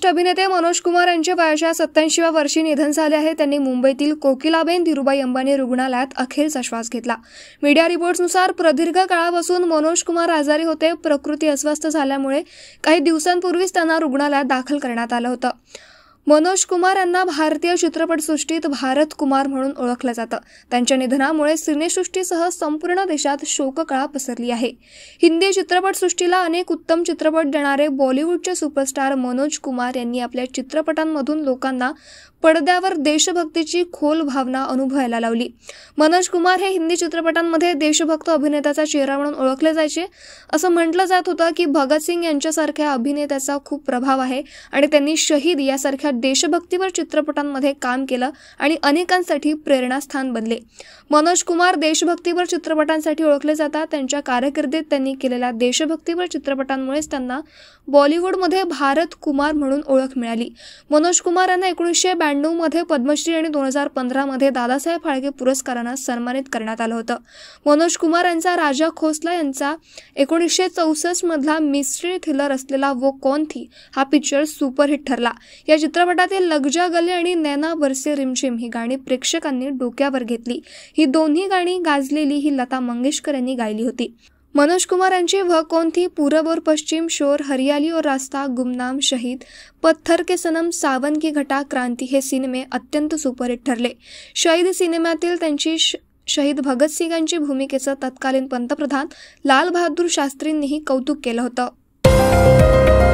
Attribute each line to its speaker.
Speaker 1: ज्येष्ठ अभिनेते मनोज कुमार यांचे वयाच्या 87व्या वर्षी निधन झाले आहे। त्यांनी मुंबईतील कोकिलाबेन धीरूभाई अंबानी रुग्णालयात अखेरचा श्वास घेतला। मीडिया रिपोर्ट्सनुसार प्रदीर्घ काळापासून मनोज कुमार आजारी होते। प्रकृती अस्वस्थ झाल्यामुळे काही दिवसांपूर्वीच त्यांना रुग्णालयात दाखल करण्यात आलं होतं। मनोज कुमार यांना भारतीय चित्रपटसृष्टीत भारत कुमार म्हणून ओळखलं जातं। त्यांच्या निधनामुळे सिनेसृष्टीसह संपूर्ण देशात शोककळा पसरली आहे। हिंदी चित्रपटसृष्टीला अनेक उत्तम चित्रपट देणारे बॉलिवूडचे सुपरस्टार मनोज कुमार यांनी आपल्या चित्रपटांमधून लोकांना पडद्यावर देशभक्तीची खोल भावना अनुभवायला लावली। मनोज कुमार हे हिंदी चित्रपटांमध्ये देशभक्त अभिनेत्याचा चेहरा म्हणून ओळखले जायचे। असं म्हटलं जात होतं की भगतसिंग यांच्यासारख्या अभिनेत्याचा खूप प्रभाव आहे आणि त्यांनी शहीद यासारख्या देशभक्तीपर चित्रपटांमध्ये काम केलं आणि अनेकांसाठी प्रेरणास्थान बनले। मनोज कुमार देशभक्तीपर चित्रपटांसाठी ओळखले जातात। त्यांच्या कारकिर्दीत त्यांनी केलेल्या देशभक्तीपर चित्रपटांमुळेच त्यांना बॉलिवूडमध्ये भारत कुमार म्हणून ओळख मिळाली। मनोज कुमार यांना 1992 मध्ये पद्मश्री आणि 2015 मध्ये दादासाहेब फाळके पुरस्काराने सन्मानित करण्यात आलं होतं। मनोज कुमार यांचा राजा खोसला यांचा 1964 मधला मिस्ट्री थ्रिलर असलेला वो कौन थी हा पिक्चर सुपरहिट ठरला। या चित्रपटातील लग जा गले आणि नैना बरसे रिमझिम ही गाणी प्रेक्षकांनी डोक्यावर घेतली। ही दोन्ही गाणी गाजलेली ही लता मंगेशकर यांनी गायली होती। मनोज कुमार यांची वह कौन थी, पूरब और पश्चिम, शोर, हरियाली और रास्ता, गुमनाम, शहीद, पत्थर के सनम, सावन की घटा, क्रांती हे सिनेमे अत्यंत सुपरहिट ठरले। शहीद सिनेमातील त्यांची शहीद भगतसिंग यांची भूमिकेचं तत्कालीन पंतप्रधान लाल बहादूर शास्त्रींनीही कौतुक केलं होतं।